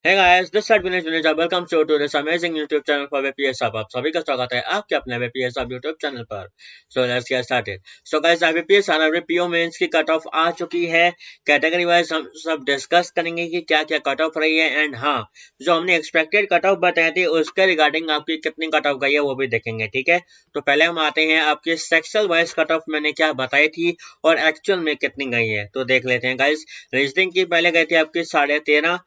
Hey guys, this is Vinesh Vinesh. Welcome to this amazing YouTube channel for VPS Hub. आप सभी का स्वागत है आपके अपने VPS Hub YouTube चैनल पर. So let's get started. So guys, VPS और PO मेंस की कट ऑफ आ चुकी है. कैटेगरी वाइज हम सब डिस्कस करेंगे कि क्या क्या कट ऑफ रही है एंड हाँ, जो हमने एक्सपेक्टेड कट ऑफ बताई थी उसके रिगार्डिंग आपकी कितनी कट ऑफ गई है वो भी देखेंगे. ठीक है, तो पहले हम आते हैं आपके सेक्शुअल वाइज कट ऑफ मैंने क्या बताई थी और एक्चुअल में कितनी गई है तो देख लेते हैं गाइस. रीजनिंग की पहले गई थी आपकी 13.5,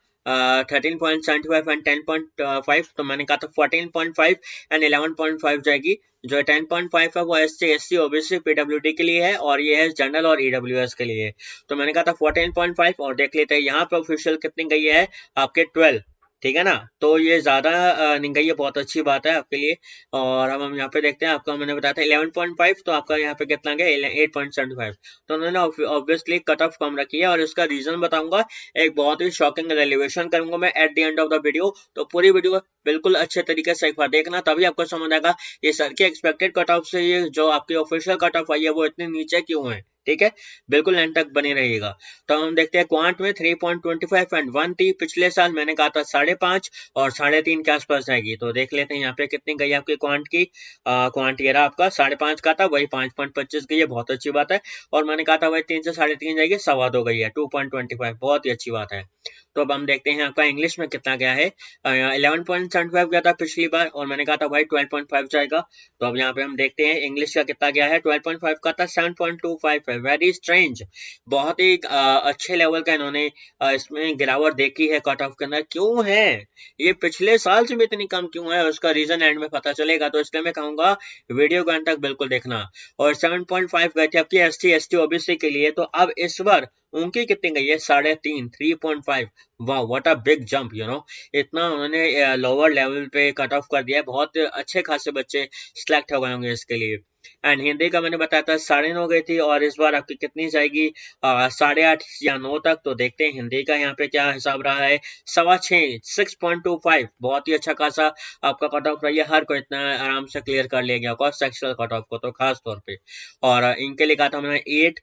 13.75 एंड 10.5. तो मैंने कहा था 14.5 एंड 11.5 जाएगी. जो 10.5 है वो SC OBC PWD के लिए है और ये है जनरल और EWS के लिए. तो मैंने कहा था 14.5 और देख लेते हैं यहाँ पे ऑफिशियल कितनी गई है आपके 12. ठीक है ना, तो ये ज्यादा नहीं गई है, बहुत अच्छी बात है आपके लिए. और अब हम यहाँ पे देखते हैं, आपका मैंने बताया था 11.5, तो आपका यहाँ पे कितना गया 8.75. तो उन्होंने ऑब्वियसली कट ऑफ कम रखी है और इसका रीजन बताऊंगा. एक बहुत ही शॉकिंग रेलिवेशन करूंगा मैं at the end of the video. तो पूरी वीडियो बिल्कुल अच्छे तरीके से एक बार देखना, तभी आपको समझ आएगा ये सर के एक्सपेक्टेड कट ऑफ से ये जो आपकी ऑफिशियल कट ऑफ आई है वो इतनी नीचे क्यों है. ठीक है, बिल्कुल एंड तक बने रहिएगा. तो हम देखते हैं क्वांट में 3.25 एंड 1 थी. पिछले साल मैंने कहा था 5.5 और 3.5 के आसपास जाएगी. तो देख लेते हैं यहाँ पे कितनी गई आपकी क्वांट की. क्वांट ये रहा आपका 5.5 का था, वही 5.25 गई है, बहुत अच्छी बात है. और मैंने कहा था वही 3 से 3.5 जाएगी, 2.25 गई है, 2.25, बहुत ही अच्छी बात है. तो अब हम देखते हैं आपका इंग्लिश में कितना गया है. 11.75 गया था पिछली बार और मैंने कहा था भाई 12.5 जाएगा. तो अब यहाँ पे हम देखते हैं इंग्लिश का कितना गया है. 12.5 का था, 7.25 है. वेरी स्ट्रेंज, बहुत ही अच्छे लेवल का इन्होंने इसमें गिरावट देखी है कट ऑफ के अंदर. क्यों है ये पिछले साल से भी इतनी कम क्यों है, उसका रीजन एंड में पता चलेगा. तो इसलिए मैं कहूंगा वीडियो को एंड तक बिल्कुल देखना. और 7.5 गए थे आपकी ST OBC के लिए. तो अब इस बार उनकी कितनी गई है 3.5, 3.5. वाह, व्हाट अ बिग जंप, इतना उन्होंने लोअर लेवल पे कट ऑफ कर दिया है. बहुत अच्छे खासे बच्चे सिलेक्ट हो गए होंगे इसके लिए. एंड हिंदी का मैंने बताया था 9.5 गई थी और इस बार आपकी कितनी जाएगी 8.5 या 9 तक. तो देखते हैं हिंदी का यहाँ पे क्या हिसाब रहा है. 6.25, 6.25, बहुत ही अच्छा खासा आपका कट ऑफ रही है. हर कोई इतना आराम से क्लियर कर लिया गया सेक्शुअल कट ऑफ को तो खास तौर पे. और इनके लिए कहा था मैंने 8,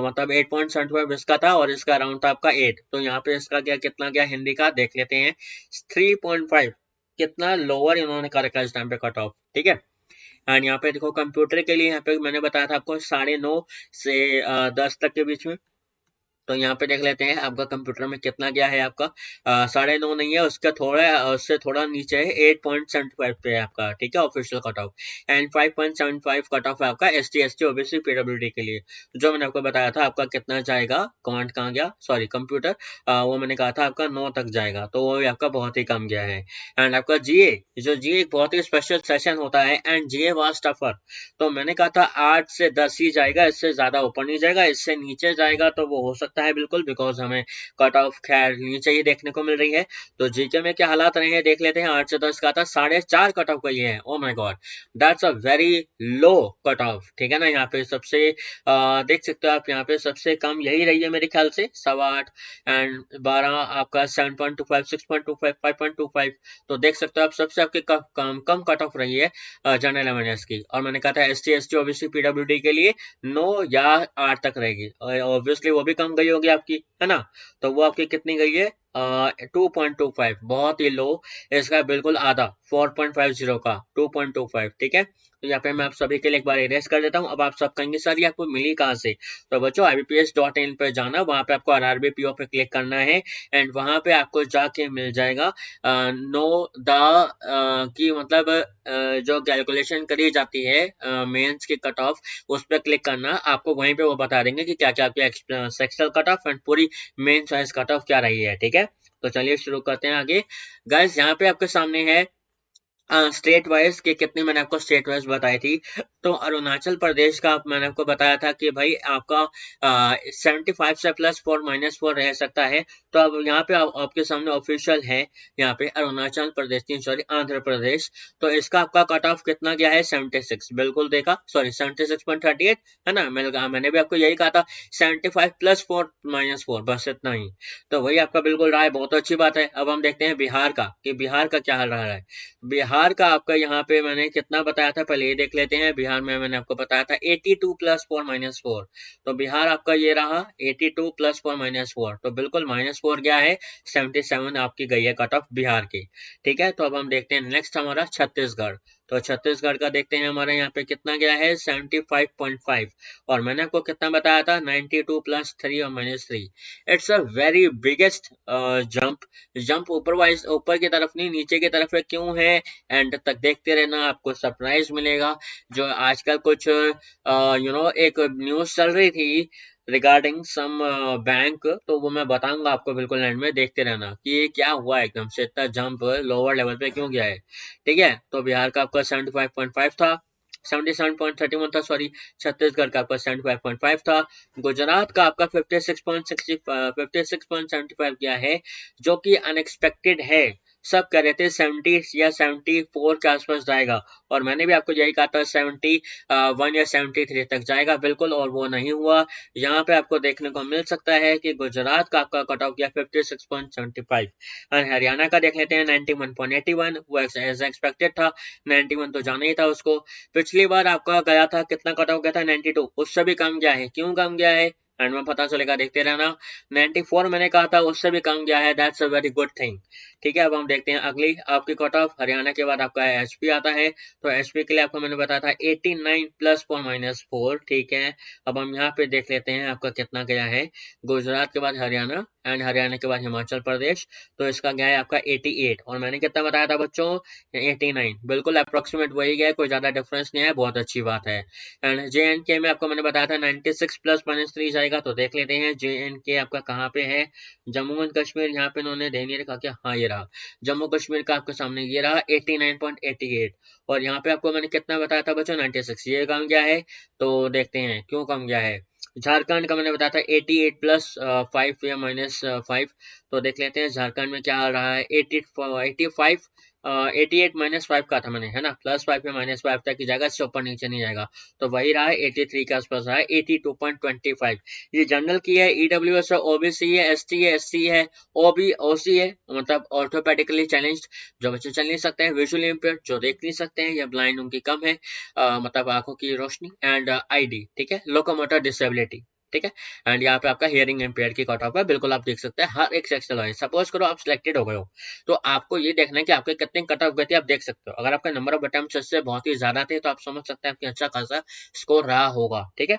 मतलब 8.75 इसका था और इसका राउंड था आपका 8. तो यहाँ पे इसका क्या कितना गया हिंदी का देख लेते हैं. 3.5, कितना लोअर इन्होंने कर रखा है इस टाइम पे कट ऑफ. ठीक है, एंड यहाँ पे देखो कंप्यूटर के लिए यहाँ पे मैंने बताया था आपको 9.5 से 10 तक के बीच में. तो यहाँ पे देख लेते हैं आपका कंप्यूटर में कितना गया है आपका. 9.5 नहीं है, उसका थोड़ा उससे थोड़ा नीचे है, 8.75 पे है आपका. ठीक है, official cut off. And 5.75 cut off है आपका ST OBC PWD के लिए. जो मैंने आपको बताया था आपका कितना जाएगा. कमांड कहाँ गया, सॉरी कंप्यूटर, वो मैंने कहा था आपका 9 तक जाएगा, तो वो भी आपका बहुत ही कम गया है. एंड आपका GA, जो GA एक बहुत ही स्पेशल सेशन होता है एंड GA वाज टफर. तो मैंने कहा था 8 से 10 ही जाएगा, इससे ज्यादा ऊपर नहीं जाएगा. इससे नीचे जाएगा तो वो हो सकता है बिल्कुल, बिकॉज हमें कट ऑफ खैर नीचे ही देखने को मिल रही है. तो जीके में क्या हालात रहे हैं देख लेते हैं. 8 से 10 का था, 4.5 कट ऑफ गई है. Oh my God, that's a very low cut off. ठीक है ना, यहाँ पे सबसे देख सकते हो आप, यहाँ पे सबसे कम यही रही है मेरे ख्याल से 8.25 एंड 12 आपका 7.25, 6.25, 5.25. तो देख सकते हो आप सबसे आपके कम कट ऑफ रही है जनरल अवेयरनेस की. और मैंने कहा था ST OBC PWD के लिए 9 या 8 तक रहेगी. ऑब्वियसली वो भी कम गई होगी आपकी, है ना. तो वो आपकी कितनी गई है 2.25, बहुत ही लो. इसका बिल्कुल आधा 4.50 का 2.25. ठीक है, तो यहाँ पे मैं आप सभी के लिए एक बार इरेज कर देता हूँ. अब आप सब कहेंगे सर ये आपको मिली कहाँ से. तो बच्चों IBPS.in पे जाना, वहां पे आपको RRB PO पे क्लिक करना है एंड वहां पे आपको जाके मिल जाएगा नो द की मतलब जो कैलकुलेशन करी जाती है मेंस की कट ऑफ, उस पर क्लिक करना. आपको वहीं पे वो बता देंगे कि क्या क्या आपकी सेक्शुअल कट ऑफ एंड पूरी मेन चॉइस कट ऑफ क्या रही है. ठीक है, तो चलिए शुरू करते हैं आगे. गाइस यहाँ पे आपके सामने है स्टेट वाइज के कितनी मैंने आपको स्टेट वाइज बताई थी. तो अरुणाचल प्रदेश का मैंने आपको बताया था कि भाई आपका 75 से +4 -4 रह सकता है. तो अब यहाँ पे आपके सामने ऑफिशियल है, यहाँ पे अरुणाचल प्रदेश नहीं सॉरी आंध्र प्रदेश. तो इसका आपका कट ऑफ कितना गया है 76, बिल्कुल देखा, सॉरी 76.38 है ना. मैंने भी आपको यही कहा था 75 +4 -4, बस इतना ही. तो वही आपका बिल्कुल रहा है, बहुत अच्छी बात है. अब हम देखते हैं बिहार का कि बिहार का क्या हाल रहा है. बिहार का आपका यहाँ पे मैंने कितना बताया था, पहले ये देख लेते हैं. बिहार बिहार में मैंने आपको बताया था 82 प्लस 4 माइनस 4, तो बिहार आपका ये रहा 82 प्लस 4 माइनस 4, तो बिल्कुल -4 क्या है 77 आपकी गई है कट ऑफ बिहार की। ठीक है, तो अब हम देखते हैं नेक्स्ट हमारा छत्तीसगढ़। तो छत्तीसगढ़ का देखते हैं हमारे यहाँ पे कितना गया है 75.5, और मैंने आपको कितना बताया था 92 प्लस 3 और -3। It's a very biggest jump. Jump ऊपर की तरफ नहीं नीचे की तरफ है, क्यों है एंड तक देखते रहना, आपको सरप्राइज मिलेगा। जो आजकल कुछ एक न्यूज चल रही थी रिगार्डिंग सम बैंक, तो वो मैं बताऊंगा आपको बिल्कुल एंड में, देखते रहना कि ये क्या हुआ एकदम से इतना जंप लोअर लेवल पे क्यों गया है। ठीक है, तो बिहार का आपका 75.5 था, 77.31 था सॉरी, छत्तीसगढ़ का आपका 75.5 था, गुजरात का आपका 56.75 किया है, जो कि अनएक्सपेक्टेड है। सब कह रहे थे 70 या 74 के आसपास जाएगा, और मैंने भी आपको यही कहा था 71 या 73 तक जाएगा बिल्कुल, और वो नहीं हुआ। यहाँ पे आपको देखने को मिल सकता है कि गुजरात का आपका कट ऑफ गया 56.75, और हरियाणा का देख लेते हैं 91.81, वो एज एक्सपेक्टेड था, 91 तो जाना ही था उसको। पिछली बार आपका गया था कितना कट ऑफ गया था 92, उससे भी कम गया है, क्यों कम गया है एंड में पता चलेगा, देखते रहना। 94 मैंने कहा था, उससे भी कम गया है, that's a very good thing. ठीक है, अब हम देखते हैं अगली आपकी कट ऑफ। हरियाणा के बाद आपका एचपी आता है, तो एचपी के लिए आपको मैंने बताया था 89 प्लस 4 माइनस 4। ठीक है, अब हम यहाँ पे देख लेते हैं आपका कितना गया है। गुजरात के बाद हरियाणा एंड हरियाणा के बाद हिमाचल प्रदेश, तो इसका गया है आपका 88, और मैंने कितना बताया था बच्चों 89, बिल्कुल अप्रोक्सीमेट वही गया, कोई ज्यादा डिफरेंस नहीं है, बहुत अच्छी बात है। एंड जे एंड के में आपको मैंने बताया था 96 प्लस -3 जाएगा, तो देख लेते हैं जे एंड के आपका कहाँ पे है। जम्मू एंड कश्मीर यहाँ पे इन्होंने दे नहीं रखा क्या, हाँ ये रहा, जम्मू कश्मीर का आपके सामने ये रहा 89.88, और यहाँ पे आपको मैंने कितना बताया था बच्चों 96, ये कम गया है, तो देखते हैं क्यों कम गया है। झारखंड का मैंने बताया था 88 प्लस 5 या -5, तो देख लेते हैं झारखंड में क्या आ रहा है 85, 88 -5 का था मैंने, है ना, +5 या -5 तक की जाएगा, इससे ऊपर नीचे नहीं जाएगा, तो वही रहा है 83 के आसपास रहा है 82.25। ये जनरल की है, ईडब्ल्यूएस है, ओबीसी है, एसटी है, एससी है, ओसी है, मतलब ऑर्थोपेडिकली चैलेंज्ड, जो बच्चे चल नहीं सकते हैं, विजुअली इंपेयर्ड जो देख नहीं सकते हैं, या ब्लाइंड उनकी कम है, मतलब आंखों की रोशनी, एंड आईडी, ठीक है, लोकोमोटर डिसेबिलिटी। ठीक है, एंड यहाँ पे आपका हियरिंग इम्पेयर की कट ऑफ है, बिल्कुल आप देख सकते हैं हर एक सेक्शन वाइज। सपोज करो आप सिलेक्टेड हो गए हो, तो आपको ये देखना है कि आपके कितने कट ऑफ गए थे, आप देख सकते हो। अगर आपका नंबर ऑफ अटेम्प्ट्स इससे बहुत ही ज्यादा थे, तो आप समझ सकते हैं आपकी अच्छा खासा स्कोर रहा होगा। ठीक है,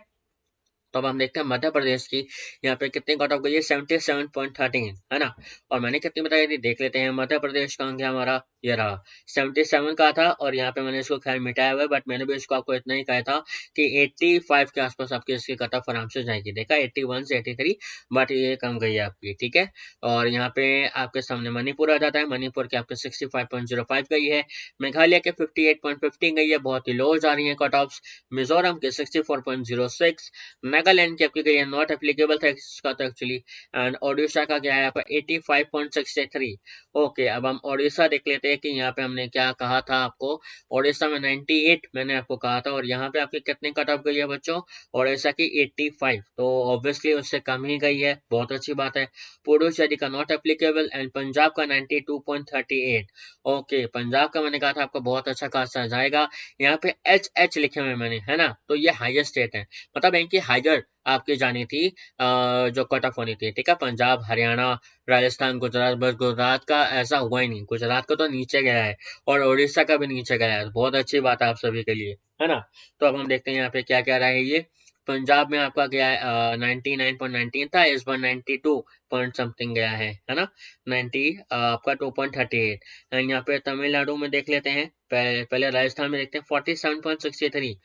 तो अब हम देखते हैं मध्य प्रदेश की, यहाँ पे कितनी कट ऑफ गई है 77.13, है ना, और मैंने कितनी बताई थी, देख लेते हैं। मध्य प्रदेश का अंक हमारा ये रहा 77 का था, और यहाँ पे मैंने इसको खैर मिटाया हुआ है, बट मैंने भी इसको आपको इतना ही कहा था कि 85 के आसपास आपकी इसकी कट ऑफ आराम से जाएगी। देखा 81 से 83, बट ये कम गई है आपकी। ठीक है, और यहाँ पे आपके सामने मणिपुर आ जाता है, मणिपुर के आपके 65.05 गई है, मेघालय के 58.15 गई है, बहुत ही लो जा रही है कट ऑफ, मिजोरम के 64.06, नागालैंड की आपकी गई है नॉट एप्लीकेबल था इसका तो एक्चुअली, एंड ओडिशा का क्या है आपका 85.63। ओके, अब हम ओडिशा देख लेते हैं कि यहाँ पे हमने क्या कहा था आपको। ओडिशा में 98 मैंने आपको कहा था, और यहाँ पे आपकी कितनी कट ऑफ गई है बच्चों, ओडिशा की 85, तो ऑब्वियसली उससे कम ही गई है, बहुत अच्छी बात है। पुडुचेरी का नॉट एप्लीकेबल, एंड पंजाब का 92.38। ओके, पंजाब का मैंने कहा था आपको बहुत अच्छा खासा जाएगा, यहाँ पे एच लिखे हुए मैंने, है ना, तो ये हाईएस्ट स्टेट है, मतलब इनकी हाइयर आपकी जानी थी जो कट ऑफ होनी थी। ठीक है, पंजाब, हरियाणा, राजस्थान, गुजरात, बस गुजरात का ऐसा हुआ ही नहीं, गुजरात का तो नीचे गया है, और उड़ीसा का भी नीचे गया है, बहुत अच्छी बात है आप सभी के लिए, है ना। तो अब हम देखते हैं यहाँ पे क्या क्या रहा है ये। पंजाब में आपका गया है 99.19 था, इस बार 92 पॉइंट समथिंग गया है ना, 90 आपका 2.38। एंड यहाँ पे तमिलनाडु में देख लेते हैं, पहले राजस्थान में देखते हैं 47.63।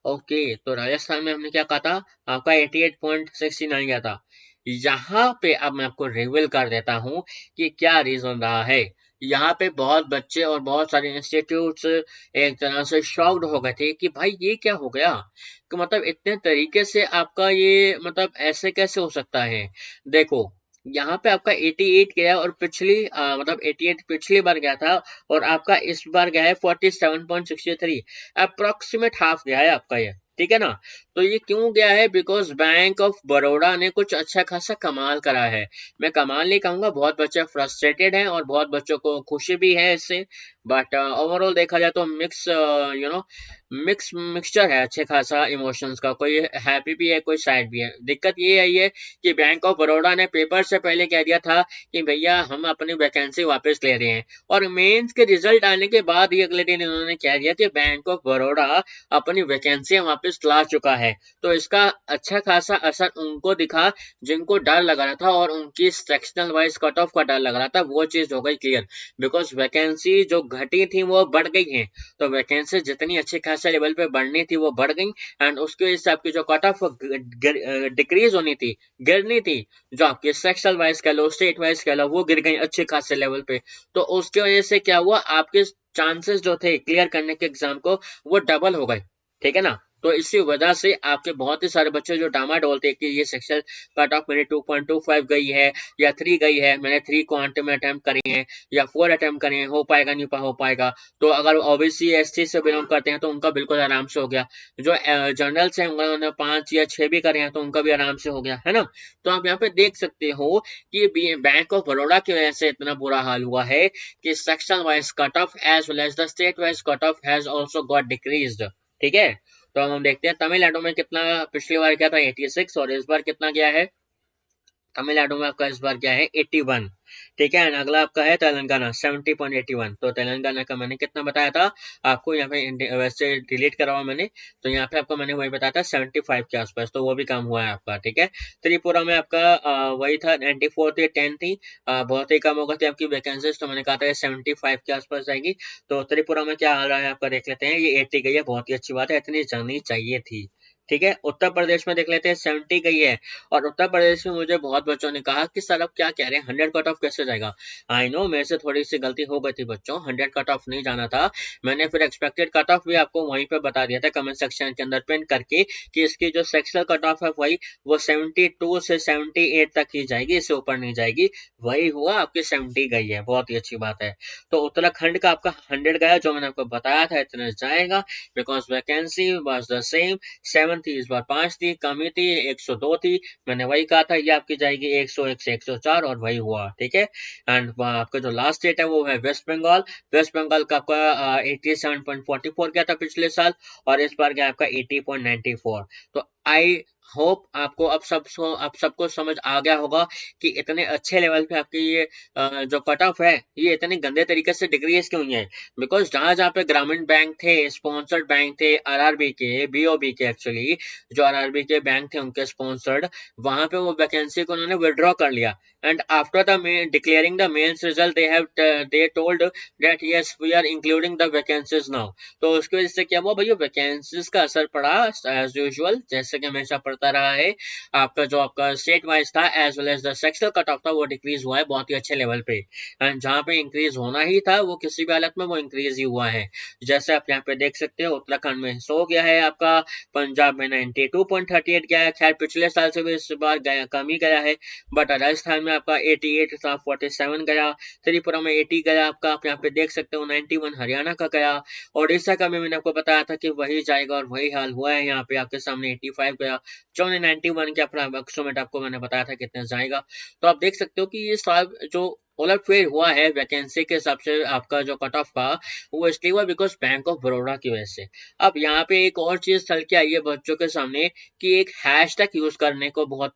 ओके, तो राजस्थान में हमने क्या कहा था आपका 88.69 गया था। यहाँ पे अब मैं आपको रिवील कर देता हूँ कि क्या रीजन रहा है। यहाँ पे बहुत बच्चे और बहुत सारे इंस्टीट्यूट्स एक तरह से शॉक्ड हो गए थे कि भाई ये क्या हो गया, कि मतलब इतने तरीके से आपका ये मतलब ऐसे कैसे हो सकता है। देखो, यहाँ पे आपका 88 गया, और पिछली मतलब 88 पिछली बार गया था, और आपका इस बार गया है 47.63, अप्रोक्सीमेट हाफ गया है आपका ये। ठीक है ना, तो ये क्यों गया है, बिकॉज बैंक ऑफ बड़ौदा ने कुछ अच्छा खासा कमाल करा है। मैं कमाल नहीं कहूंगा, बहुत बच्चे फ्रस्ट्रेटेड हैं और बहुत बच्चों को खुशी भी है इससे, बट ओवरऑल देखा जाए तो मिक्स मिक्सचर है अच्छे खासा इमोशंस का, कोई हैप्पी भी है कोई सैड भी है। दिक्कत ये आई है कि बैंक ऑफ बड़ौदा ने पेपर से पहले कह दिया था कि भैया हम अपनी वैकेंसी वापस ले रहे हैं, और मेंस के रिजल्ट आने के बाद ही अगले दिन इन्होंने कह दिया कि बैंक ऑफ बड़ौदा अपनी वैकेंसी वापस ला चुका है। तो इसका अच्छा खासा असर उनको दिखा जिनको डर लग रहा था, और उनकी सेक्शनल वाइज कट ऑफ का डर लग रहा था, वो चीज हो गई क्लियर। बिकॉज वैकेंसी जो घटी थी वो बढ़ गई है, तो वैकेंसी जितनी अच्छे खासे लेवल पे बढ़नी थी वो बढ़ गई, एंड उसकी वजह से आपकी जो कट ऑफ डिक्रीज होनी थी, गिरनी थी, जो आपके सेक्शनल वाइज कह लो स्टेट वाइज कह लो, वो गिर गई अच्छे खासे लेवल पे। तो उसकी वजह से क्या हुआ, आपके चांसेस जो थे क्लियर करने के एग्जाम को वो डबल हो गए, ठीक है ना। तो इसी वजह से आपके बहुत ही सारे बच्चे जो डामाडोल थे कि ये सेक्शन कट ऑफ मेरी 2.25 गई है या 3 गई है, मैंने 3 क्वांटम में अटेम्प्ट करी है या 4 अटेम्प्ट करे हैं, हो पाएगा नहीं हो पाएगा। तो अगर ओबीसी एसटी से बिलोंग करते हैं तो उनका बिल्कुल आराम से हो गया, जो जनरल से उन्होंने 5 या 6 भी करे हैं तो उनका भी आराम से हो गया, है ना। तो आप यहाँ पे देख सकते हो कि बैंक ऑफ बड़ौदा की वजह से इतना बुरा हाल हुआ है कि section wise cut off as well as the state wise cut off has also got decreased, ठीक है। तो हम देखते हैं तमिलनाडु में कितना, पिछली बार क्या था 86 और इस बार कितना गया है, तमिलनाडु में आपका इस बार क्या है 81, ठीक है। एंड अगला आपका है तेलंगाना 70.81। तो तेलंगाना का मैंने कितना बताया था आपको, यहाँ पे वैसे डिलीट करा हुआ मैंने, तो यहाँ पे आपको मैंने वही बताया था 75 के आसपास, तो वो भी कम हुआ है आपका, ठीक है। त्रिपुरा में आपका वही था 94 थी, 10 थी, बहुत ही कम हो गई थी आपकी वैकेंसीज, तो मैंने कहा था 75 के आसपास जाएगी। तो त्रिपुरा में क्या आ रहा है आपका देख लेते हैं, ये 80 गई है, बहुत ही अच्छी बात है, इतनी जानी चाहिए थी, ठीक है। उत्तर प्रदेश में देख लेते हैं 70 गई है, और उत्तर प्रदेश में मुझे बहुत बच्चों ने कहा कि सर अब क्या कह रहे हैं 100 कट ऑफ कैसे जाएगा। आई नो मेरे से थोड़ी सी गलती हो गई थी बच्चों, 100 कट ऑफ नहीं जाना था। मैंने फिर एक्सपेक्टेड कट ऑफ भी आपको वहीं पे बता दिया था कमेंट सेक्शन के अंदर पिन करके कि इसकी जो सेक्शनल कट ऑफ है वही वो 72 से 78 तक ही जाएगी, इससे ऊपर नहीं जाएगी। वही हुआ, आपकी 70 गई है, बहुत ही अच्छी बात है। तो उत्तराखंड का आपका 100 गया, जो मैंने आपको बताया था इतना जाएगा, because vacancy was the same, 7 थी इस बार 5 थी, कमी थी 102 थी, मैंने वही कहा था ये आपकी जाएगी 101 से 104, और वही हुआ, ठीक है। एंड आपका जो लास्ट स्टेट है वो है वेस्ट बंगाल। वेस्ट बंगाल का आपका 87.44 गया था पिछले साल, और इस बार गया आपका 80.94। तो आई होप आपको अब सबको समझ आ गया होगा कि इतने अच्छे लेवल पे आपकी ये जो कट ऑफ है ये इतने गंदे तरीके से डिक्रीज क्यों हुई है। बिकॉज जहां जहां पे ग्रामीण बैंक थे, स्पॉन्सर्ड बैंक थे, आरआरबी के, बीओबी के, एक्चुअली जो आरआरबी के बैंक थे उनके स्पॉन्सर्ड, वहां पे वो वैकेंसी को उन्होंने विड्रॉ कर लिया। And after the declaring the mains result they told that yes we are including the vacancies now. तो उसकी वजह से क्या हुआ भैया, वैकेंसीज का असर पड़ा एज यूजुअल, जैसे कि हमेशा पड़ता रहा है। आपका जो आपका स्टेट वाइज था as well as the sectional cut off था वो डिक्रीज हुआ है बहुत ही अच्छे लेवल पे, एंड जहां पे इंक्रीज होना ही था वो किसी भी हालत में वो इंक्रीज ही हुआ है। जैसे आप यहाँ पे देख सकते हो उत्तराखंड में 100 गया है आपका, पंजाब में 92.38 गया है, खैर पिछले साल से भी इस बार गया कम ही गया है, बट राजस्थान में आपका 88 था, 47 गया, त्रिपुरा में 80 गया आपका, आप यहाँ पे देख सकते हो 91 हरियाणा का गया, ओडिशा का भी मैंने आपको बताया था कि वही जाएगा और वही हाल हुआ है, यहाँ पे आपके सामने 85 गया, जो 91 के अप्रोक्सीमेट आपको मैंने बताया था कितने जाएगा। तो आप देख सकते हो कि ये साल जो उलटफेर हुआ है वैकेंसी के हिसाब से आपका जो कट ऑफ का, वो इसलिए हुआ बिकॉज बैंक ऑफ बड़ौदा की वजह से। अब यहाँ पे एक और चीज चल के आई है बच्चों के सामने कि एक हैशटैग यूज करने को बहुत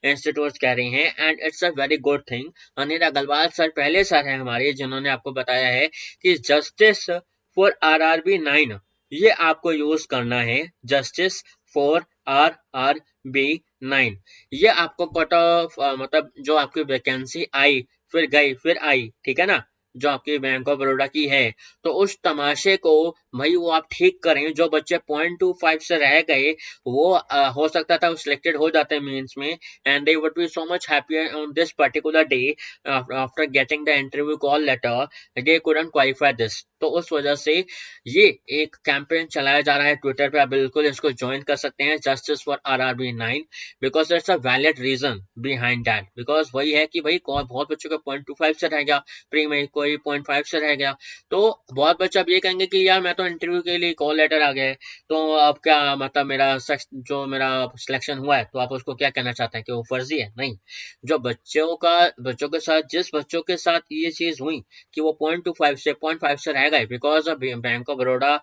इंस्टीट्यूट कह रहे हैं, and it's a very good thing. Anil Agarwal sir पहले सर है हमारे जिन्होंने आपको बताया है कि जस्टिस फॉर आरआरबी 9 ये आपको यूज करना है, जस्टिस फॉर आरआरबी 9। ये आपको कट ऑफ मतलब जो आपकी वैकेंसी आई फिर गई फिर आई, ठीक है ना, जो आपकी बैंक ऑफ बड़ौदा की है, तो उस तमाशे को भाई वो आप ठीक करें। जो बच्चे 0.25 से रह गए वो हो सकता था सिलेक्टेड हो जाते मेंस में, and they would be so much happier on this particular day after getting the interview call letter, they couldn't qualify this. तो उस वजह से ये एक कैंपेन चलाया जा रहा है ट्विटर पे, आप बिल्कुल इसको ज्वाइन कर सकते हैं, justice for RRB 9, because it's a valid reason behind that. Because वही है कि भाई बहुत बच्चों का 0.25 से रह गया प्री में, कोई 0.5 से रह गया, तो बहुत बच्चे अब ये कहेंगे कि यार मैं तो इंटरव्यू के लिए कॉल लेटर आ गया है, तो अब क्या मतलब जो मेरा सिलेक्शन हुआ है, तो आप उसको क्या कहना चाहते हैं कि वो फर्जी है? नहीं, जो बच्चों के साथ जिस बच्चों के साथ ये चीज हुई कि वो 0.25 से रह गए because bank of Baroda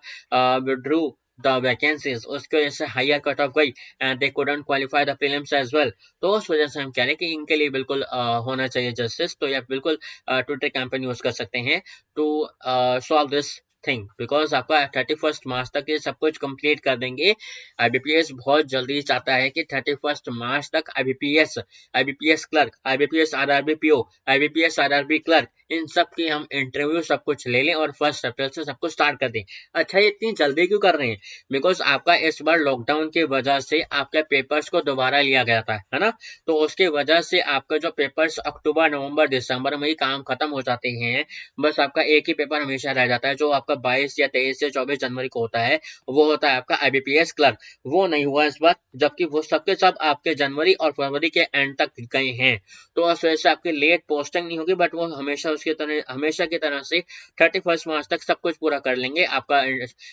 withdrew the vacancies, उसकी वजह से हायर कट ऑफ गई and they couldn't qualify the prelims as well. तो उस वजह से हम कह रहे हैं कि इनके लिए बिल्कुल होना चाहिए जस्टिस। तो ये बिल्कुल ट्विटर कैंपेन यूज कर सकते हैं to solve this thing, because आपका 31 मार्च तक ये सब कुछ कंप्लीट कर देंगे। आईबीपीएस बहुत जल्दी चाहता है कि 31 मार्च तक IBPS clerk, IBPS RRB PO, IBPS RRB clerk, इन सब की हम इंटरव्यू सब कुछ ले लें और 1 अप्रैल से सब कुछ स्टार्ट कर दें। अच्छा, ये इतनी जल्दी क्यों कर रहे हैं? बिकॉज आपका इस बार लॉकडाउन की वजह से आपके पेपर्स को दोबारा लिया गया था, है ना? तो उसके वजह से आपका जो पेपर्स अक्टूबर नवंबर दिसंबर में ही काम खत्म हो जाते हैं, बस आपका एक ही पेपर हमेशा रह जाता है जो आपका 22 या 23 या 24 जनवरी को होता है, वो होता है आपका आईबीपीएस क्लर्क। वो नहीं हुआ इस बार, जबकि वो सबके सब आपके जनवरी और फरवरी के एंड तक गए हैं। तो उस वजह से आपकी लेट पोस्टिंग नहीं होगी, बट वो हमेशा की तरह से 31 मार्च तक सब कुछ पूरा कर लेंगे। आपका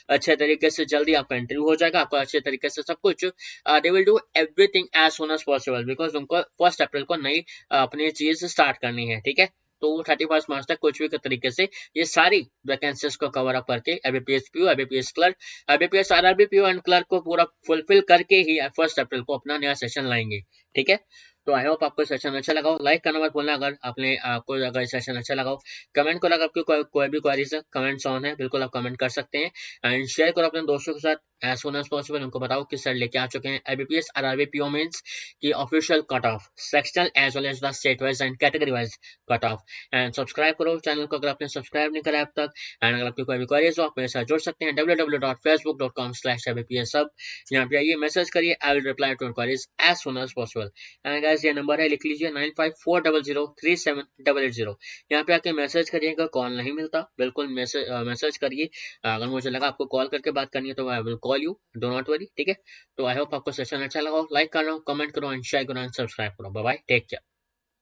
अच्छे तरीके से जल्दी आपका इंटरव्यू हो जाएगा, आपका अच्छे तरीके से सब कुछ they will do everything as soon as possible, because उनको 1 अप्रैल को नई अपनी चीज स्टार्ट करनी है, ठीक है? तो 31 मार्च तक कुछ भी के तरीके से ये सारी वैकेंसीज को कवर अप करके IBPS PO, IBPS clerk, IBPS RRB PO and clerk को पूरा फुलफिल करके ही 1 अप्रैल को अपना नया सेशन लाएंगे, ठीक है? तो आई होप आपको सेशन अच्छा लगा हो। लाइक करना मत भूलना आपको अगर सेशन अच्छा लगा हो। कमेंट करो, अगर आपकी कोई भी क्वेरीज है, कमेंट्स ऑन है, बिल्कुल आप कमेंट कर सकते हैं। एंड शेयर करो अपने दोस्तों के साथ एज सुन एज पॉसिबल। उनको बताओ कि सर लेके आ चुके हैं आईबीपीएस आरआरबी पीओ मेंस की official cut off, sectional as well as the state wise and category wise cut off. And subscribe करो चैनल को अगर आपने सब्सक्राइब नहीं करा अब तक। एंड अगर आपकी कोई भी क्वेरीज हो, आप मेरे साथ जुड़ सकते हैं www.facebook.com/ibps। यहाँ पे आइए, मैसेज करिए, I will reply to queries as soon as possible. And guys, ये नंबर है, लिख लीजिए 9540037880। यहाँ पे आके मैसेज करिएगा, कॉल नहीं मिलता, बिल्कुल मैसेज करिए। अगर मुझे लगा आपको कॉल करके बात करनी है तो I will call you, do not worry, ठीक है? तो आई होप आपको सेशन अच्छा लगा हो। लाइक करो, कमेंट करो एंड शेयर करो एंड सब्सक्राइब करो। Bye bye, take care.